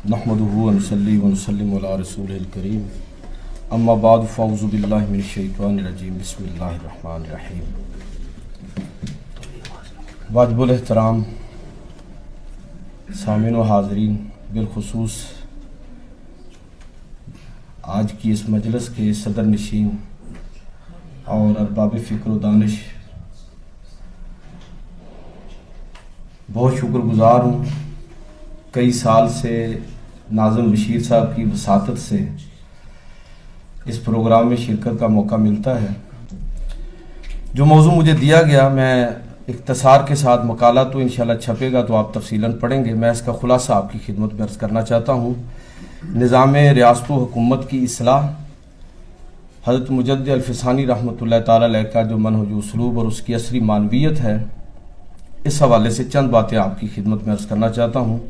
नहमदुहु व नसल्ली व नसल्लिमु अला रसूलिल करीम अम्मा बाद फ़अऊज़ु बिल्लाहि मिनश शैतानिर रजीम बिस्मिल्लाहिर रहमानिर रहीम। वाजिबुल एहतराम सामीन व हाज़रीन, बिलखुसूस आज की इस मजलिस के सदर नशीन और अरबाब फ़िक्र व दानिश, बहुत शुक्रगुज़ार हूँ। कई साल से नाज़िम बशीर साहब की वसातत से इस प्रोग्राम में शिरकत का मौका मिलता है। जो मौजू मुझे दिया गया, मैं इख्तिसार के साथ मकाला तो इंशाल्लाह छपेगा तो आप तफसीलन पढ़ेंगे। मैं इसका खुलासा आपकी खिदमत में अर्ज़ करना चाहता हूँ। निज़ाम रियासत हुकूमत की इस्लाह, हज़रत मुजद्दिद अल-फ़सानी रहमतुल्लाह ताला अलैह का जो मनहज उसलूब और उसकी असरी मानवियत है, इस हवाले से चंद बातें आपकी खिदमत में अर्ज़ करना चाहता हूँ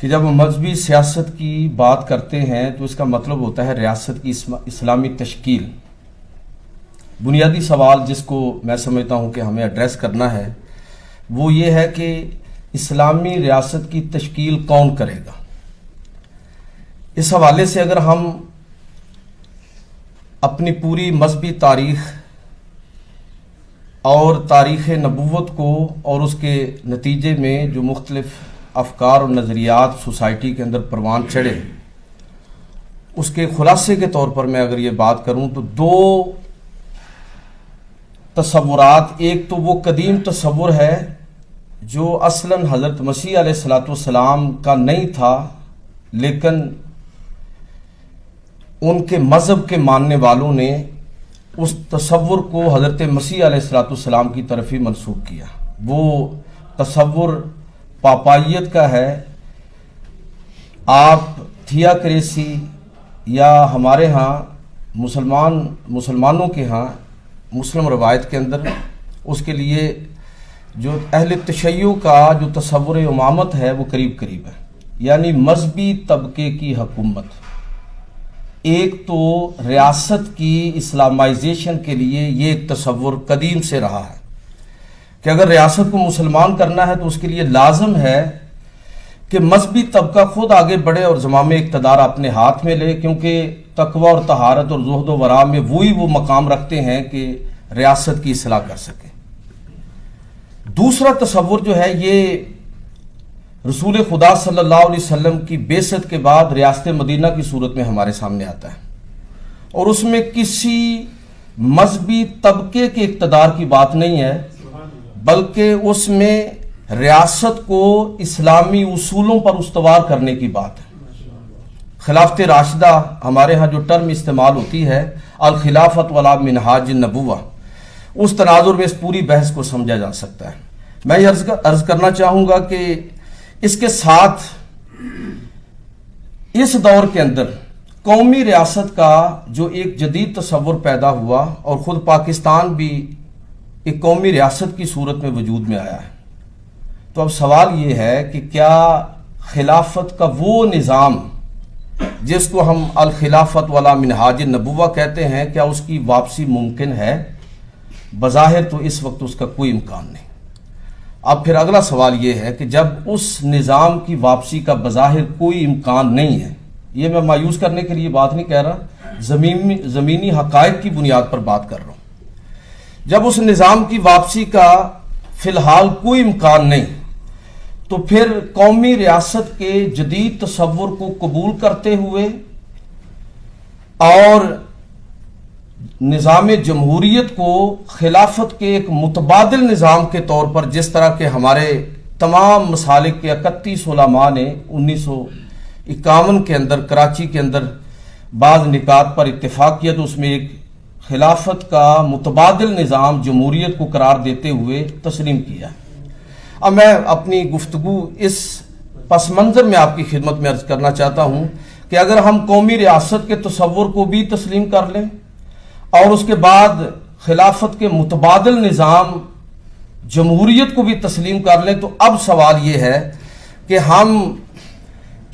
कि जब हम मजहबी सियासत की बात करते हैं तो इसका मतलब होता है रियासत की इस्लामी तश्कील। बुनियादी सवाल जिसको मैं समझता हूँ कि हमें एड्रेस करना है वो ये है कि इस्लामी रियासत की तश्कील कौन करेगा। इस हवाले से अगर हम अपनी पूरी मजहबी तारीख़ और तारीख़ नबुव्वत को और उसके नतीजे में जो मुख्तलिफ़ अफ़कार और नज़रियात सोसाइटी के अंदर परवान चढ़े, उसके खुलासे के तौर पर मैं अगर ये बात करूँ तो दो तसव्वुरात, एक तो वो कदीम तसव्वुर है जो असलन हज़रत मसीह अलैहिस्सलाम का नहीं था, लेकिन उनके मज़हब के मानने वालों ने उस तसव्वुर को हज़रत मसीह अलैहिस्सलाम की तरफ ही मनसूब किया। वो तसव्वुर पापाइयत का है। आप थियाक्रेसी या हमारे यहाँ मुसलमानों के यहाँ मुस्लिम रवायत के अंदर उसके लिए जो अहले तशय्युअ का जो तसव्वुर इमामत है वो करीब करीब है, यानी मजहबी तबके की हुकूमत। एक तो रियासत की इस्लामाइजेशन के लिए ये एक तसव्वुर कदीम से रहा है कि अगर रियासत को मुसलमान करना है तो उसके लिए लाजम है कि मजहबी तबका खुद आगे बढ़े और ज़माम इक़्तिदार अपने हाथ में ले, क्योंकि तकवा और तहारत और ज़ुहद व वरा में वही वो मकाम रखते हैं कि रियासत की इस्लाह कर सके। दूसरा तसव्वुर जो है ये रसूल खुदा सल्लल्लाहु अलैहि वसल्लम की बेसत के बाद रियासत मदीना की सूरत में हमारे सामने आता है, और उसमें किसी मजहबी तबके के इक़्तिदार की बात नहीं है, बल्कि उसमें रियासत को इस्लामी उसूलों पर उस्तवार करने की बात है। खिलाफत राशिदा हमारे यहाँ जो टर्म इस्तेमाल होती है, अल खिलाफत वला मिनहाज नबुवा, उस तनाजुर में इस पूरी बहस को समझा जा सकता है। मैं ये अर्ज करना चाहूँगा कि इसके साथ इस दौर के अंदर कौमी रियासत का जो एक जदीद तसव्वुर पैदा हुआ और ख़ुद पाकिस्तान भी एक कौमी रियासत की सूरत में वजूद में आया है, तो अब सवाल ये है कि क्या खिलाफत का वो निज़ाम जिसको हम अल खिलाफत वाला मिनहाज नबुवा कहते हैं, क्या उसकी वापसी मुमकिन है? बज़ाहिर तो इस वक्त उसका कोई इम्कान नहीं। अब फिर अगला सवाल ये है कि जब उस निज़ाम की वापसी का बज़ाहिर कोई इम्कान नहीं है, ये मैं मायूस करने के लिए बात नहीं कह रहा, ज़मीनी हक़ाइक़ की बुनियाद पर बात कर रहा हूँ। जब उस निज़ाम की वापसी का फ़िलहाल कोई इम्कान नहीं, तो फिर कौमी रियासत के जदीद तसव्वुर को कबूल करते हुए और निज़ाम जमहूरियत को खिलाफत के एक मुतबादिल निज़ाम के तौर पर, जिस तरह के हमारे तमाम मसालिक के 31 उलमा ने 1951 के अंदर कराची के अंदर बाज़ निकात पर इत्तेफाक किया, तो उसमें एक खिलाफत का मुतबादिल निज़ाम जमहूरियत को करार देते हुए तस्लीम किया। अब मैं अपनी गुफ्तगू इस पस मंज़र में आपकी खिदमत में अर्ज़ करना चाहता हूँ कि अगर हम कौमी रियासत के तसव्वुर को भी तस्लीम कर लें और उसके बाद खिलाफत के मुतबादिल निज़ाम जमहूरियत को भी तस्लीम कर लें, तो अब सवाल ये है कि हम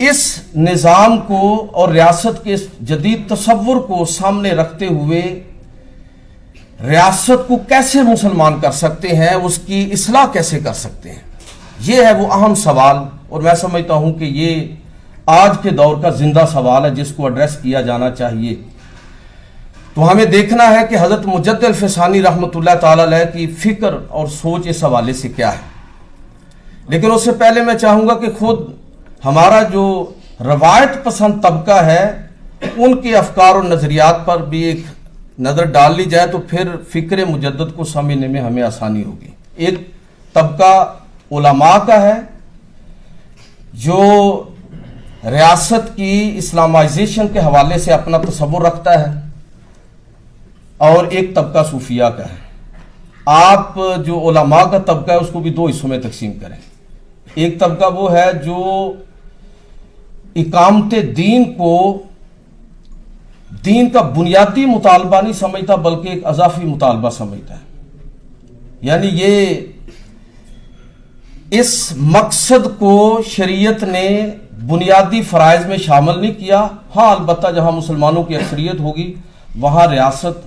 इस निज़ाम को और रियासत के इस जदीद तसव्वुर को सामने रखते हुए रियासत को कैसे मुसलमान कर सकते हैं, उसकी इस्लाह कैसे कर सकते हैं। ये है वो अहम सवाल, और मैं समझता हूँ कि ये आज के दौर का जिंदा सवाल है जिसको एड्रेस किया जाना चाहिए। तो हमें देखना है कि हज़रत मुजद्दिद अल-फ़सानी रहमतुल्लाह ताला अलैह की फ़िक्र और सोच इस हवाले से क्या है। लेकिन उससे पहले मैं चाहूँगा कि खुद हमारा जो रवायत पसंद तबका है उनके अफकार और नज़रियात पर भी एक नज़र डाल ली जाए तो फिर फ़िक्र मुजद्दिद को समझने में हमें आसानी होगी। एक तबका उलमा का है जो रियासत की इस्लामाइजेशन के हवाले से अपना तसव्वुर रखता है, और एक तबका सूफिया का है। आप जो उलमा का तबका है उसको भी दो हिस्सों में तकसीम करें। एक तबका वो है जो इकामते दीन को दीन का बुनियादी मुतालबा नहीं समझता बल्कि एक अजाफी मुतालबा समझता है, यानी ये इस मकसद को शरीयत ने बुनियादी फ़राइज़ में शामिल नहीं किया। हाँ, अलबत्ता जहाँ मुसलमानों की अक्सरियत होगी वहाँ रियासत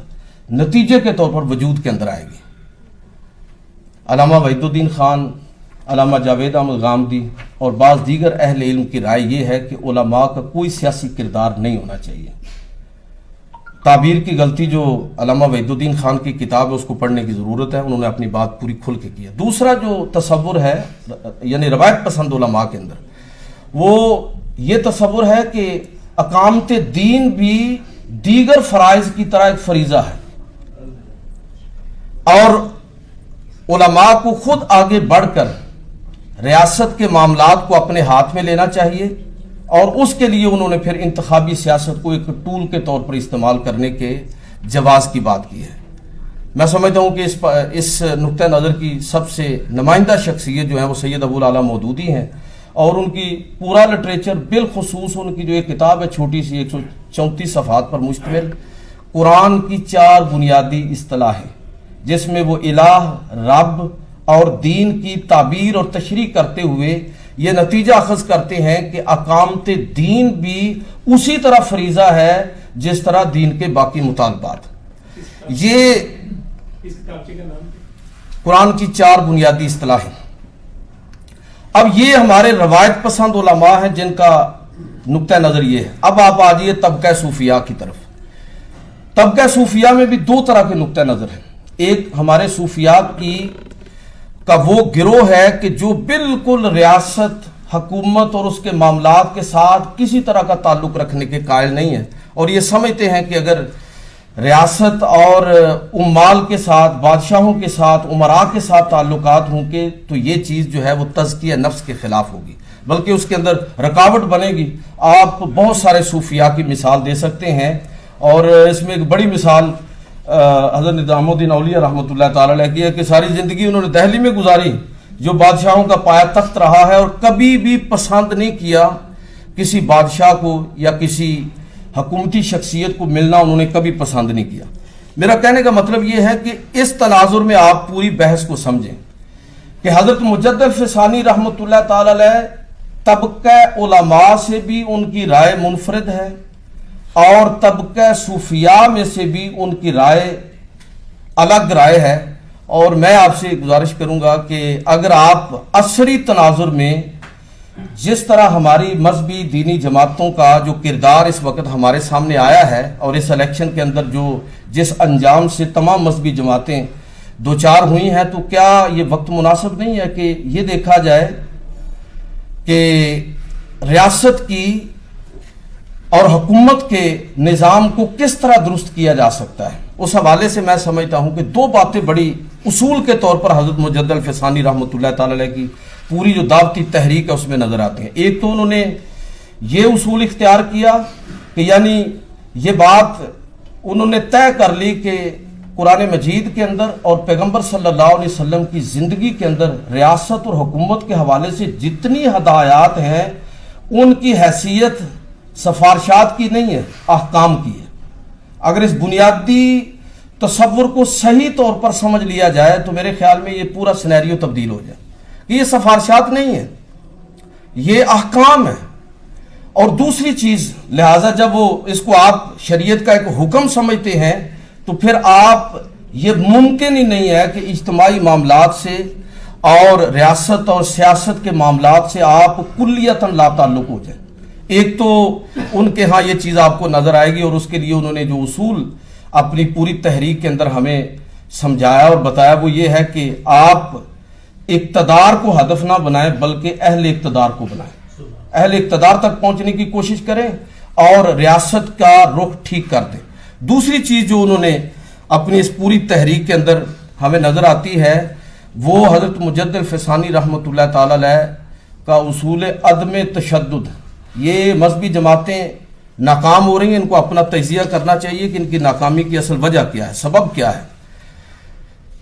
नतीजे के तौर पर वजूद के अंदर आएगी। अल्लामा वहीदुद्दीन खान, अल्लामा जावेद अहमद गामदी और बाज़ दीगर अहले इल्म की राय ये है कि उलमा का कोई सियासी किरदार नहीं होना चाहिए। ताबीर की गलती जो अल्लामा वहीदुद्दीन खान की किताब है उसको पढ़ने की ज़रूरत है, उन्होंने अपनी बात पूरी खुल के की है। दूसरा जो तसव्वुर है यानी रवायत पसंद उलमा के अंदर वो ये तसव्वुर है कि अकामते दीन भी दीगर फ़राइज़ की तरह एक फरीज़ा है और उलमा को खुद आगे बढ़कर रियासत के मामलात को अपने हाथ में लेना चाहिए, और उसके लिए उन्होंने फिर इंतखाबी सियासत को एक टूल के तौर पर इस्तेमाल करने के जवाज़ की बात की है। मैं समझता हूँ कि इस नुक्ता नज़र की सबसे नुमाइंदा शख्सियत जो है वो सैयद अबुल आला मौदूदी हैं, और उनकी पूरा लिटरेचर बिलखुसूस उनकी जो एक किताब है छोटी सी 134 सफ़हात पर मुश्तमिल कुरान की 4 बुनियादी इस्तिलाहें, जिसमें वो इलाह, रब और दीन की ताबीर और तशरीह करते हुए ये नतीजा अखज़ करते हैं कि अकामते दीन भी उसी तरह फरीज़ा है जिस तरह दीन के बाकी मुतालबात। ये कुरान की 4 बुनियादी इस्तिलाहें। अब ये हमारे रवायत पसंद उलमा हैं जिनका नुक्ता नज़र ये है। अब आप आ जाइए तबका सूफिया की तरफ। तबका सूफिया में भी 2 तरह के नुक्ता नज़र हैं। एक हमारे सूफिया का वो गिरोह है कि जो बिल्कुल रियासत, हुकूमत और उसके मामलात के साथ किसी तरह का ताल्लुक़ रखने के कायल नहीं है, और ये समझते हैं कि अगर रियासत और उम्माल के साथ, बादशाहों के साथ, उमरा के साथ ताल्लुकात होंगे तो ये चीज़ जो है वो तज़किया नफ्स के ख़िलाफ़ होगी, बल्कि उसके अंदर रकावट बनेगी। आप बहुत सारे सूफिया की मिसाल दे सकते हैं, और इसमें एक बड़ी मिसाल हज़रत निज़ामुद्दीन औलिया रहमतुल्लाह ताला अलैह की है कि सारी ज़िंदगी उन्होंने दिल्ली में गुजारी, जो बादशाहों का पाया तख्त रहा है, और कभी भी पसंद नहीं किया किसी बादशाह को या किसी हुकूमती शख्सियत को मिलना उन्होंने कभी पसंद नहीं किया। मेरा कहने का मतलब ये है कि इस तनाजुर में आप पूरी बहस को समझें कि हज़रत मुजद्दिद अल-फ़सानी रहमतुल्लाह ताला अलैह तबका उलमा से भी उनकी राय मुनफरिद है, और तबका सूफिया में से भी उनकी राय अलग राय है। और मैं आपसे गुजारिश करूंगा कि अगर आप असरी तनाजुर में जिस तरह हमारी मजहबी दीनी जमातों का जो किरदार इस वक्त हमारे सामने आया है, और इस इलेक्शन के अंदर जिस अंजाम से तमाम मजहबी जमातें दो चार हुई हैं, तो क्या ये वक्त मुनासिब नहीं है कि ये देखा जाए कि रियासत की और हुकूमत के निज़ाम को किस तरह दुरुस्त किया जा सकता है। उस हवाले से मैं समझता हूँ कि 2 बातें बड़ी उसूल के तौर पर हज़रत मुजद्दिद अल-फ़सानी रहमतुल्लाह ताला अलैह की पूरी जो दावती तहरीक है उसमें नज़र आती हैं। एक तो उन्होंने ये उसूल इख्तियार किया कि यानी ये बात उन्होंने तय कर ली कि कुरान मजीद के अंदर और पैगम्बर सल्लल्लाहु अलैहि वसल्लम की ज़िंदगी के अंदर रियासत और हुकूमत के हवाले से जितनी हदायत हैं उनकी हैसियत सफारशात की नहीं है, अहकाम की है। अगर इस बुनियादी तसव्वुर को सही तौर पर समझ लिया जाए तो मेरे ख्याल में ये पूरा सिनेरियो तब्दील हो जाए कि ये सफारशात नहीं है, ये अहकाम है। और दूसरी चीज़, लिहाजा जब वो इसको आप शरीयत का एक हुक्म समझते हैं तो फिर आप ये मुमकिन ही नहीं है कि इज्तिमाई मामलात से और रियासत और सियासत के मामलात से आप कुल्लियतन लाताल्लुक हो जाए। ایک تو ان کے ہاں یہ چیز آپ کو نظر آئے گی، اور اس کے لیے انہوں نے جو اصول اپنی پوری تحریک کے اندر ہمیں سمجھایا اور بتایا وہ یہ ہے کہ آپ اقتدار کو ہدف نہ بنائیں بلکہ اہل اقتدار کو بنائیں، اہل اقتدار تک پہنچنے کی کوشش کریں اور ریاست کا رخ ٹھیک کر دیں۔ دوسری چیز جو انہوں نے اپنی اس پوری تحریک کے اندر ہمیں نظر آتی ہے وہ حضرت مجدد الفسانی رحمۃ اللہ تعالی علیہ کا اصول عدم تشدد۔ یہ مذہبی جماعتیں ناکام ہو رہی ہیں، ان کو اپنا تجزیہ کرنا چاہیے کہ ان کی ناکامی کی اصل وجہ کیا ہے، سبب کیا ہے۔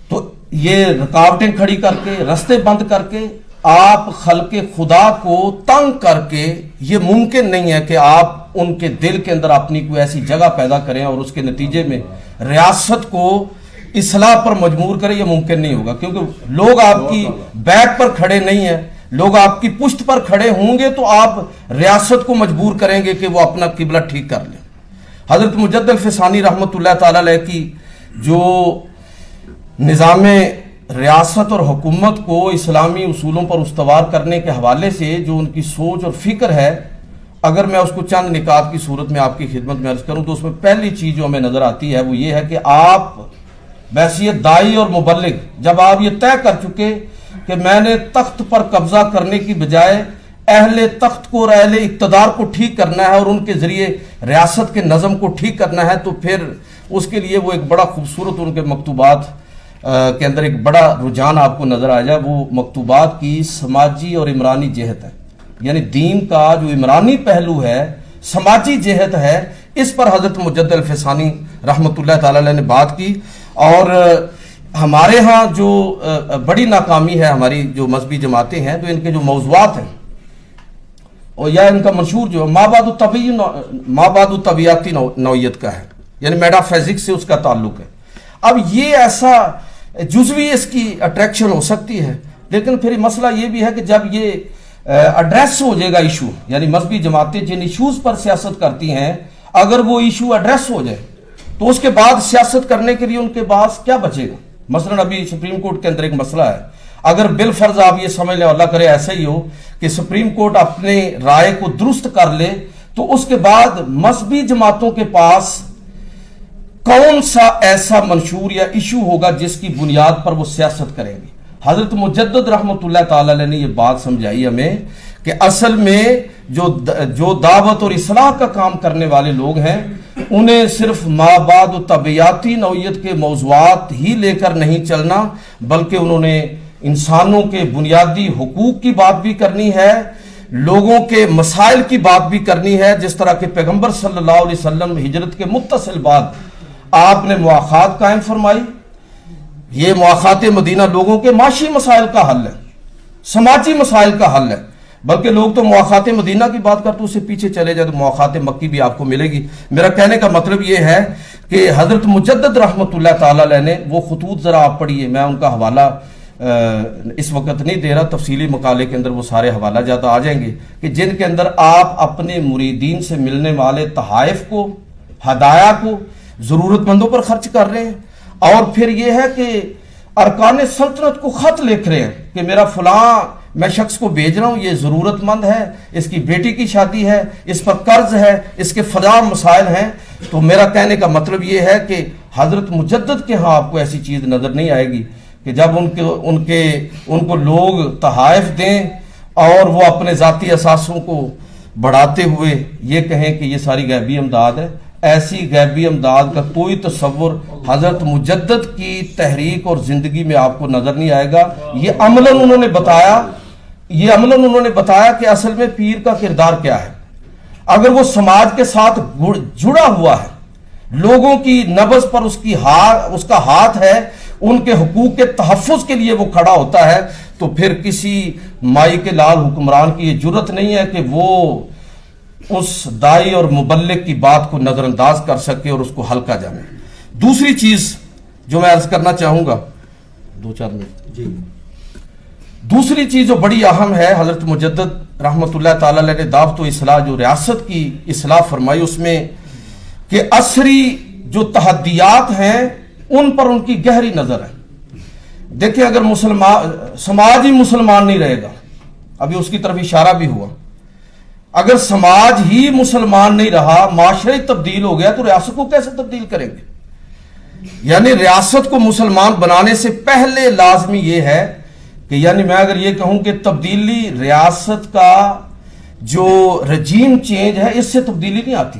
تو یہ رکاوٹیں کھڑی کر کے، رستے بند کر کے، آپ خلق خدا کو تنگ کر کے، یہ ممکن نہیں ہے کہ آپ ان کے دل کے اندر اپنی کوئی ایسی جگہ پیدا کریں اور اس کے نتیجے میں ریاست کو اصلاح پر مجبور کریں، یہ ممکن نہیں ہوگا، کیونکہ لوگ آپ کی بیک پر کھڑے نہیں ہیں، لوگ آپ کی پشت پر کھڑے ہوں گے تو آپ ریاست کو مجبور کریں گے کہ وہ اپنا قبلہ ٹھیک کر لیں۔ حضرت مجدد الفسانی رحمۃ اللہ تعالی علیہ کی جو نظام ریاست اور حکومت کو اسلامی اصولوں پر استوار کرنے کے حوالے سے جو ان کی سوچ اور فکر ہے، اگر میں اس کو چند نکات کی صورت میں آپ کی خدمت میں عرض کروں تو اس میں پہلی چیز جو ہمیں نظر آتی ہے وہ یہ ہے کہ آپ بحیثیت داعی اور مبلغ جب آپ یہ طے کر چکے کہ میں نے تخت پر قبضہ کرنے کی بجائے اہل تخت کو اور اہل اقتدار کو ٹھیک کرنا ہے اور ان کے ذریعے ریاست کے نظم کو ٹھیک کرنا ہے، تو پھر اس کے لیے وہ ایک بڑا خوبصورت ان کے مکتوبات کے اندر ایک بڑا رجحان آپ کو نظر آ جائے، وہ مکتوبات کی سماجی اور عمرانی جہت ہے، یعنی دین کا جو عمرانی پہلو ہے، سماجی جہت ہے، اس پر حضرت مجدد الفسانی رحمۃ اللہ تعالی علیہ نے بات کی۔ اور ہمارے ہاں جو بڑی ناکامی ہے ہماری جو مذہبی جماعتیں ہیں، تو ان کے جو موضوعات ہیں اور یا ان کا منشور جو مابعد الطبیعتی نوعیت کا ہے، یعنی میٹا فزکس سے اس کا تعلق ہے۔ اب یہ ایسا جزوی اس کی اٹریکشن ہو سکتی ہے، لیکن پھر مسئلہ یہ بھی ہے کہ جب یہ ایڈریس ہو جائے گا ایشو، یعنی مذہبی جماعتیں جن ایشوز پر سیاست کرتی ہیں، اگر وہ ایشو ایڈریس ہو جائے تو اس کے بعد سیاست کرنے کے لیے ان کے پاس کیا بچے گا؟ مثلا ابھی سپریم کورٹ کے اندر ایک مسئلہ ہے، اگر بالفرض آپ یہ سمجھ لیں، اللہ کرے ایسا ہی ہو کہ سپریم کورٹ اپنے رائے کو درست کر لے، تو اس کے بعد مذہبی جماعتوں کے پاس کون سا ایسا منشور یا ایشو ہوگا جس کی بنیاد پر وہ سیاست کریں گے؟ حضرت مجدد رحمۃ اللہ تعالی علیہ نے یہ بات سمجھائی ہمیں کہ اصل میں جو دعوت اور اصلاح کا کام کرنے والے لوگ ہیں، انہیں صرف مابعد و طبیعتی نوعیت کے موضوعات ہی لے کر نہیں چلنا، بلکہ انہوں نے انسانوں کے بنیادی حقوق کی بات بھی کرنی ہے، لوگوں کے مسائل کی بات بھی کرنی ہے، جس طرح کہ پیغمبر صلی اللہ علیہ وسلم ہجرت کے متصل بعد آپ نے مواخات قائم فرمائی۔ یہ مواخات مدینہ لوگوں کے معاشی مسائل کا حل ہے، سماجی مسائل کا حل ہے، بلکہ لوگ تو مواخات مدینہ کی بات کرتے اس سے پیچھے چلے جائے تو مواخات مکی بھی آپ کو ملے گی۔ میرا کہنے کا مطلب یہ ہے کہ حضرت مجدد رحمۃ اللہ تعالی علیہ نے وہ خطوط ذرا آپ پڑھیے، میں ان کا حوالہ اس وقت نہیں دے رہا، تفصیلی مقالے کے اندر وہ سارے حوالہ جات آ جائیں گے، کہ جن کے اندر آپ اپنے مریدین سے ملنے والے تحائف کو، ہدایہ کو ضرورت مندوں پر خرچ کر رہے ہیں، اور پھر یہ ہے کہ ارکان سلطنت کو خط لکھ رہے ہیں کہ میرا فلاں میں شخص کو بھیج رہا ہوں، یہ ضرورت مند ہے، اس کی بیٹی کی شادی ہے، اس پر قرض ہے، اس کے فلاں مسائل ہیں۔ تو میرا کہنے کا مطلب یہ ہے کہ حضرت مجدد کے ہاں آپ کو ایسی چیز نظر نہیں آئے گی کہ جب ان کو لوگ تحائف دیں اور وہ اپنے ذاتی اثاثوں کو بڑھاتے ہوئے یہ کہیں کہ یہ ساری غیبی امداد ہے۔ ایسی غیبی امداد کا کوئی تصور حضرت مجدد کی تحریک اور زندگی میں آپ کو نظر نہیں آئے گا۔ یہ عملاً انہوں نے بتایا کہ اصل میں پیر کا کردار کیا ہے۔ اگر وہ سماج کے ساتھ جڑا ہوا ہے، لوگوں کی نبض پر اس کا ہاتھ ہے، ان کے حقوق کے تحفظ کے لیے وہ کھڑا ہوتا ہے، تو پھر کسی مائی کے لال حکمران کی یہ جرت نہیں ہے کہ وہ اس دائی اور مبلغ کی بات کو نظر انداز کر سکے اور اس کو ہلکا جانے۔ دوسری چیز جو میں عرض کرنا چاہوں گا، 2-4 منٹ جی، دوسری چیز جو بڑی اہم ہے، حضرت مجدد رحمۃ اللہ تعالی علیہ نے دعوت و اصلاح جو ریاست کی اصلاح فرمائی، اس میں کہ عصری جو تحدیات ہیں ان پر ان کی گہری نظر ہے۔ دیکھیں اگر سماج ہی مسلمان نہیں رہے گا، ابھی اس کی طرف اشارہ بھی ہوا، अगर समाज ही मुसलमान नहीं रहा, माशरा ही तब्दील हो गया, तो रियासत को कैसे तब्दील करेंगे? यानी रियासत को मुसलमान बनाने से पहले लाजमी ये है कि, यानी मैं अगर ये कहूं कि तब्दीली रियासत का जो रजीम चेंज है, इससे तब्दीली नहीं आती।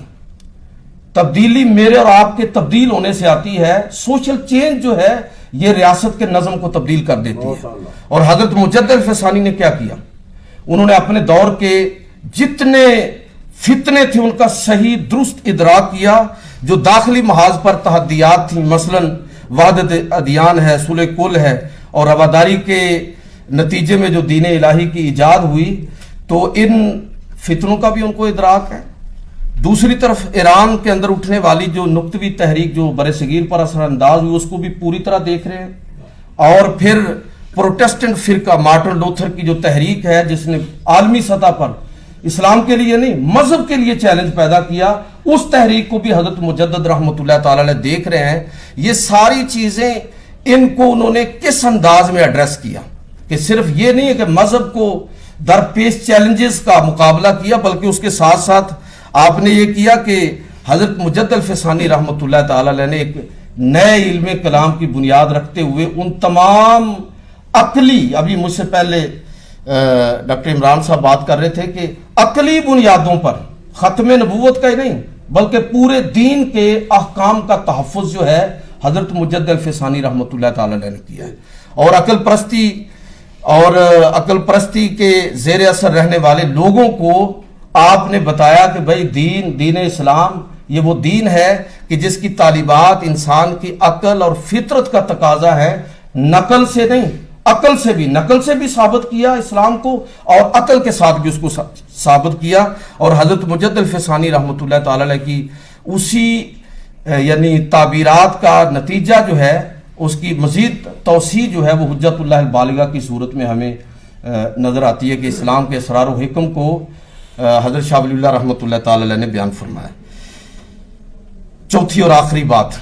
तब्दीली मेरे और आपके तब्दील होने से आती है। सोशल चेंज जो है ये रियासत के नज़म को तब्दील कर देती है। और हजरत मुजद्दिद अल-फ़सानी ने क्या किया? उन्होंने अपने दौर के जितने फितने थे उनका सही दुरुस्त इदराक किया। जो दाखिली महाज पर तहद्दियात थी, मसलन वहदत अदियान है, सुलह कुल है, और रवादारी के नतीजे में जो दीन इलाही की इजाद हुई, तो इन फितनों का भी उनको इदराक है। दूसरी तरफ ईरान के अंदर उठने वाली जो नुक्तवी तहरीक जो बरसगीर पर असरअंदाज हुई, उसको भी पूरी तरह देख रहे हैं। और फिर प्रोटेस्टेंट फिरका मार्टिन लूथर की जो तहरीक है, जिसने आलमी सतह पर इस्लाम के लिए नहीं मजहब के लिए चैलेंज पैदा किया, उस तहरीक को भी हजरत मुजद्दिद रहमतुल्लाह ताला अलैह देख रहे हैं। ये सारी चीजें, इनको उन्होंने किस अंदाज में एड्रेस किया कि सिर्फ ये नहीं है कि मजहब को दरपेश चैलेंजेस का मुकाबला किया, बल्कि उसके साथ साथ आपने ये किया कि हजरत मुजद्दिद अल-फ़सानी रहमतुल्लाह ताला अलैह ने एक नए इल्म कलाम की बुनियाद रखते हुए उन तमाम अकली, अभी मुझसे पहले डॉक्टर इमरान साहब बात कर रहे थे कि अकली बुनियादों पर खत्म नबूवत का ही नहीं बल्कि पूरे दीन के अहकाम का तहफ़्फ़ुज़ जो है हजरत मुजद्दिद अल-फ़सानी रहमतुल्लाह ताला अलैह ने किया है। और अकल परस्ती के ज़ेर असर रहने वाले लोगों को आपने बताया कि भाई दीन इस्लाम ये वो दीन है कि जिसकी तालीबात इंसान की अकल और फितरत का तकाजा है, नकल से नहीं, अकल से भी, नकल से भी साबित किया इस्लाम को और अकल के साथ भी उसको साबित किया। और हजरत मुजद्दिद अल-फ़सानी रहमतुल्लाह ताला अलैह की उसी यानी ताबीरात का नतीजा जो है, उसकी मजीद तौसी जो है वो हुज्जतुल्लाह अल-बालिगा की सूरत में हमें नजर आती है कि इस्लाम के असरार व हिकम को हजरत शाह वलीउल्लाह रहमतुल्लाह ताला अलैह ने बयान फरमाया। चौथी और आखिरी बात,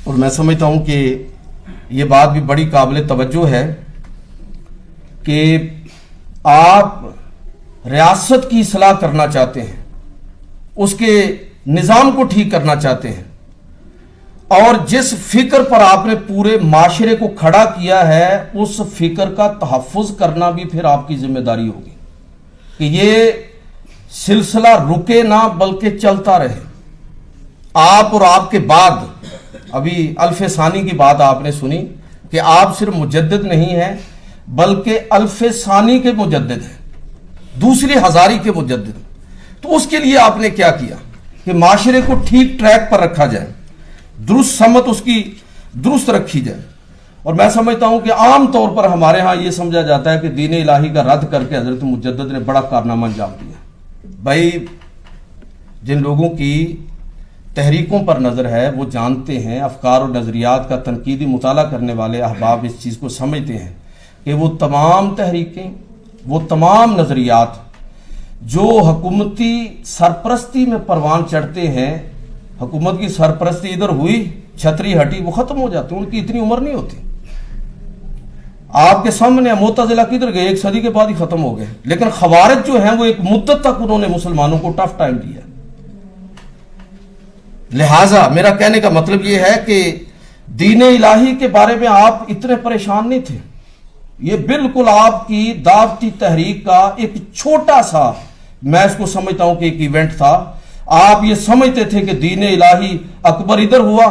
और मैं समझता हूं कि ये बात भी बड़ी काबिल तवज्जो है कि आप रियासत की इस्लाह करना चाहते हैं, उसके निज़ाम को ठीक करना चाहते हैं, और जिस फिक्र पर आपने पूरे माशरे को खड़ा किया है, उस फिक्र का तहफ़्फ़ुज़ करना भी फिर आपकी जिम्मेदारी होगी कि ये सिलसिला रुके ना बल्कि चलता रहे। आप और आपके बाद, अभी अल-फ़सानी की बात आपने सुनी कि आप सिर्फ मुजद्दिद नहीं हैं बल्कि अल-फ़सानी के मुजद्दिद हैं, दूसरी हज़ारी के मुजद्दिद। तो उसके लिए आपने क्या किया कि माशरे को ठीक ट्रैक पर रखा जाए, दुरुस्त समत उसकी दुरुस्त रखी जाए। और मैं समझता हूं कि आम तौर पर हमारे यहाँ ये समझा जाता है कि दीन इलाही का रद्द करके हजरत मुजद्दिद ने बड़ा कारनामा अंजाम दिया। भाई, जिन लोगों की तहरीकों पर नज़र है वो जानते हैं, अफकार और नज़रियात का तनकीदी मुताला करने वाले अहबाब इस चीज़ को समझते हैं कि वो तमाम तहरीकें, वो तमाम नज़रियात जो हुकूमती सरपरस्ती में परवान चढ़ते हैं, हुकूमत की सरपरस्ती इधर हुई, छतरी हटी, वो ख़त्म हो जाते हैं, उनकी इतनी उम्र नहीं होती। आपके सामने मुतज़िला किधर गए, एक सदी के बाद ही ख़त्म हो गए, लेकिन ख़वारिज जो हैं वो एक मुद्दत तक उन्होंने मुसलमानों को टफ टाइम दिया। लिहाजा मेरा कहने का मतलब ये है कि दीन इलाही के बारे में आप इतने परेशान नहीं थे। ये बिल्कुल आपकी दावती तहरीक का एक छोटा सा, मैं इसको समझता हूं कि एक इवेंट था। आप ये समझते थे कि दीन इलाही अकबर इधर हुआ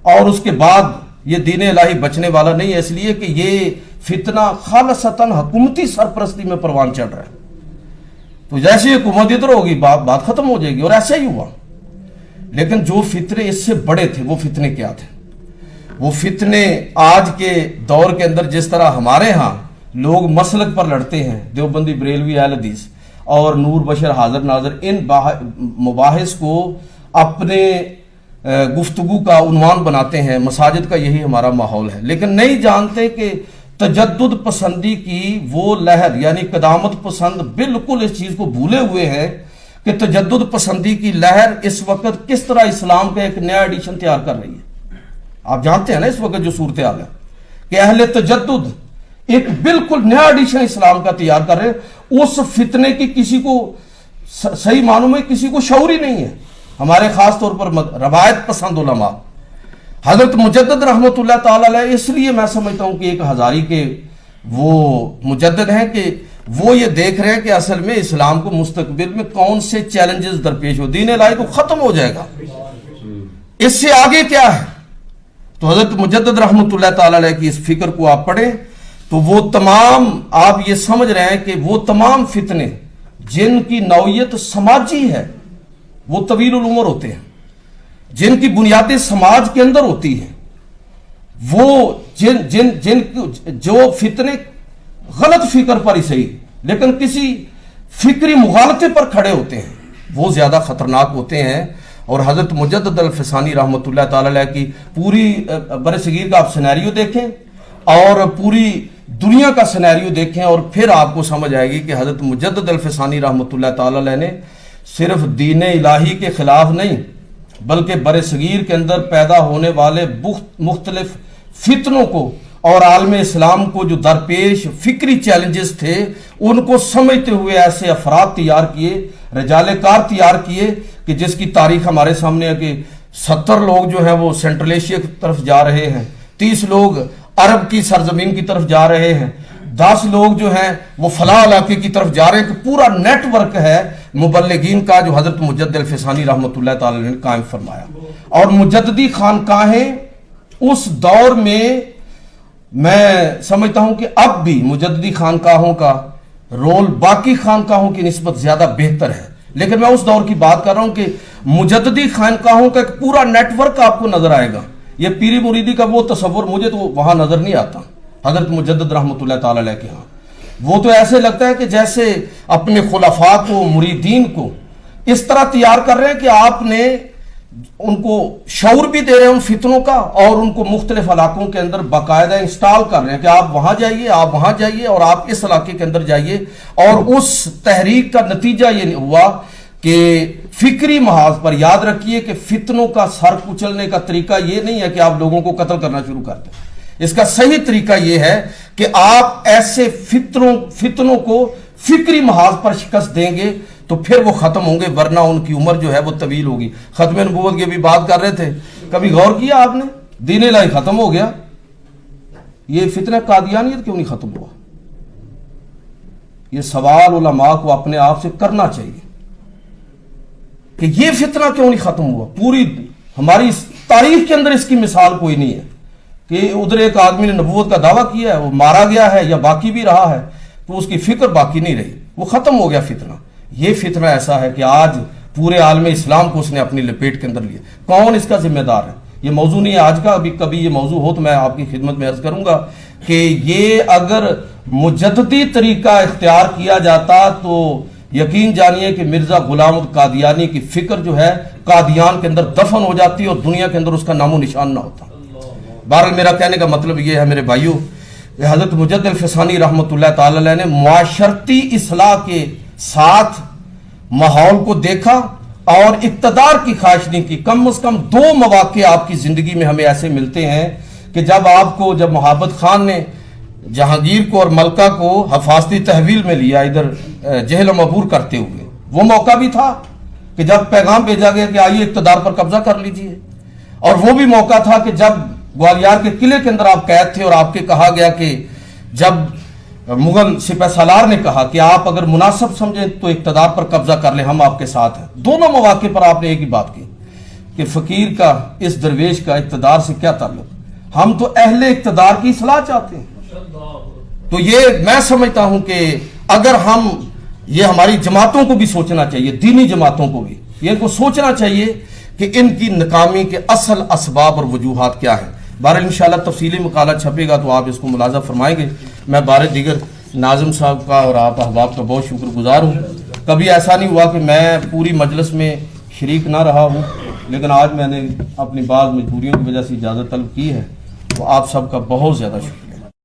और उसके बाद ये दीन इलाही बचने वाला नहीं है, इसलिए कि ये फितना खालसतन हुकूमती सरपरस्ती में परवान चढ़ रहा है। तो जैसे हुकूमत इधर होगी बात खत्म हो जाएगी, और ऐसा ही हुआ। लेकिन जो फितने इससे बड़े थे, वो फितने क्या थे? वो फितने आज के दौर के अंदर जिस तरह हमारे यहाँ लोग मसलक पर लड़ते हैं, देवबंदी, बरेलवी, अहले हदीस और नूर बशर हाजिर नाजर, इन मुबाहिस को अपने गुफ्तगू का उन्वान बनाते हैं। मसाजिद का यही हमारा माहौल है, लेकिन नहीं जानते कि तजद्दुद पसंदी की वो लहर, यानी कदामत पसंद बिल्कुल इस चीज़ को भूले हुए हैं कि तजद्दुद पसंदी की लहर इस वक्त किस तरह इस्लाम का एक नया एडिशन तैयार कर रही है। आप जानते हैं ना इस वक्त जो सूरत हाल है कि अहले तजद्दुद एक बिल्कुल नया एडिशन इस्लाम का तैयार कर रहे हैं। उस फितने की किसी को सही मानों में किसी को शऊर ही नहीं है। हमारे खास तौर पर रवायत पसंद उलमा हजरत मुजद्दिद रहमतुल्लाह ताला अलैह, इसलिए मैं समझता हूं कि एक हजारी के वो मुजद्दिद हैं कि वो ये देख रहे हैं कि असल में इस्लाम को मुस्तकबिल में कौन से चैलेंजेस दरपेश हो, दीन इलाही तो खत्म हो जाएगा, इससे आगे क्या है। तो हजरत मुजद्दिद रहमतुल्लाह ताला अलैह की इस फिक्र को आप पढ़ें तो वो तमाम, आप ये समझ रहे हैं कि वो तमाम फितने जिनकी नौयत समाजी है वो तवीलुल उमर होते हैं, जिनकी बुनियादें समाज के अंदर होती है, वो जो फितने गलत फिक्र पर ही सही लेकिन किसी फिक्री मुगालते पर खड़े होते हैं, वो ज्यादा खतरनाक होते हैं। और हजरत मुजद्दिद अल-फिसानी रहमतुल्लाह ताला अलैह की पूरी बरसगीर का आप सिनेरियो देखें और पूरी दुनिया का सिनेरियो देखें और फिर आपको समझ आएगी कि हजरत मुजद्दिद अल-फिसानी रहमतुल्लाह ताला अलैह ने सिर्फ दीन इलाही के खिलाफ नहीं बल्कि बरसगीर के अंदर पैदा होने वाले मुख्तलिफ फितनों को और आलम इस्लाम को जो दरपेश फिक्री चैलेंजेस थे उनको समझते हुए ऐसे अफराद तैयार किए, रजाले कार तैयार किए कि जिसकी तारीख हमारे सामने है कि 70 लोग जो हैं वो सेंट्रल एशिया की तरफ जा रहे हैं, 30 लोग अरब की सरजमीन की तरफ जा रहे हैं, 10 लोग जो हैं वो फलाह इलाके की तरफ जा रहे हैं। कि पूरा नेटवर्क है मुबल्लिगीन का जो हजरत मुजद्दिद अल-फिसानी रहमतुल्लाह ताला ने कायम फरमाया। और मुजद्दिदी खानकाहें उस दौर में मैं समझता हूं कि अब भी मुजद्दिदी खानकाहों का रोल बाकी खानकाहों की निस्बत ज्यादा बेहतर है, लेकिन मैं उस दौर की बात कर रहा हूं कि मुजद्दिदी खानकाहों का एक पूरा नेटवर्क आपको नजर आएगा। ये पीरी मुरीदी का वो तस्वुर मुझे तो वहां नजर नहीं आता हजरत मुजद्दिद रहमतुल्लाह ताला अलैह के यहाँ। वो तो ऐसे लगता है कि जैसे अपने खुलफा को, मुरीदीन को इस तरह तैयार कर रहे हैं कि आपने उनको शऊर भी दे रहे हैं उन फितनों का और उनको मुख्तलिफ इलाकों के अंदर बाकायदा इंस्टॉल कर रहे हैं कि आप वहां जाइए, आप वहां जाइए और आप इस इलाके के अंदर जाइए। और उस तहरीक का नतीजा ये हुआ कि फिक्री महाज पर याद रखिए कि फितनों का सर कुचलने का तरीका ये नहीं है कि आप लोगों को कत्ल करना शुरू कर दें। इसका सही तरीका ये है कि आप ऐसे फितनों को फिक्री महाज पर शिकस्त देंगे तो फिर वो खत्म होंगे, वरना उनकी उम्र जो है वो तवील होगी। खत्म नबूवत की भी बात कर रहे थे, कभी गौर किया आपने? दीन इलाही खत्म हो गया, ये फितना कादियानियत क्यों नहीं खत्म हुआ? ये सवाल उलमा को अपने आप से करना चाहिए कि ये फितना क्यों नहीं खत्म हुआ। पूरी हमारी तारीख के अंदर इसकी मिसाल कोई नहीं है कि उधर एक आदमी ने नबूवत का दावा किया है, वो मारा गया है या बाकी भी रहा है तो उसकी फिक्र बाकी नहीं रही, वो खत्म हो गया फितना। ये फितना ऐसा है कि आज पूरे आलम इस्लाम को उसने अपनी लपेट के अंदर लिया। कौन इसका जिम्मेदार है? ये मौजू नहीं है आज का, अभी कभी ये मौजू हो तो मैं आपकी खिदमत में अर्ज करूंगा कि ये अगर मुजद्दिदी तरीका इख्तियार किया जाता तो यकीन जानिए कि मिर्जा गुलाम कादियानी की फिक्र जो है कादियान के अंदर दफन हो जाती और दुनिया के अंदर उसका नामो निशान ना होता। बहरहाल मेरा कहने का मतलब ये है मेरे भाइयों, हजरत मुजद्दिद अल-फिसानी रहमतुल्लाह ताला अलैह ने मुआशरती इस्लाह के साथ माहौल को देखा और इक्तदार की ख्वाहिश नहीं की। कम से कम 2 मौके आपकी जिंदगी में हमें ऐसे मिलते हैं कि जब मोहब्बत खान ने जहांगीर को और मलका को हफाजती तहवील में लिया इधर जहल मबूर करते हुए, वो मौका भी था कि जब पैगाम भेजा गया कि आइए इक्तदार पर कब्जा कर लीजिए, और वो भी मौका था कि जब ग्वालियर के किले के अंदर आप कैद थे और आपके कहा गया कि जब मुगल सिपह सालार ने कहा कि आप अगर मुनासिब समझें तो इक्तदार पर कब्जा कर ले, हम आपके साथ हैं। दोनों मौके पर आपने एक ही बात की कि फकीर का, इस दरवेश का इक्तदार से क्या ताल्लुक? हम तो अहले इक्तदार की इस्लाह चाहते हैं। तो ये मैं समझता हूं कि अगर हम, ये हमारी जमातों को भी सोचना चाहिए, दीनी जमातों को भी ये को सोचना चाहिए कि इनकी नाकामी के असल असबाब और वजूहात क्या है। बारह इंशाल्लाह तफसीली मकाला छपेगा तो आप इसको मुलाजा फरमाएंगे। मैं बारह दीगर नाज़िम साहब का और आप अहबाब का बहुत शुक्रगुजार हूँ। कभी ऐसा नहीं हुआ कि मैं पूरी मजलिस में शरीक ना रहा हूँ, लेकिन आज मैंने अपनी बात मजबूरियों की वजह से इजाज़त तलब की है, तो आप सबका बहुत ज़्यादा शुक्रिया।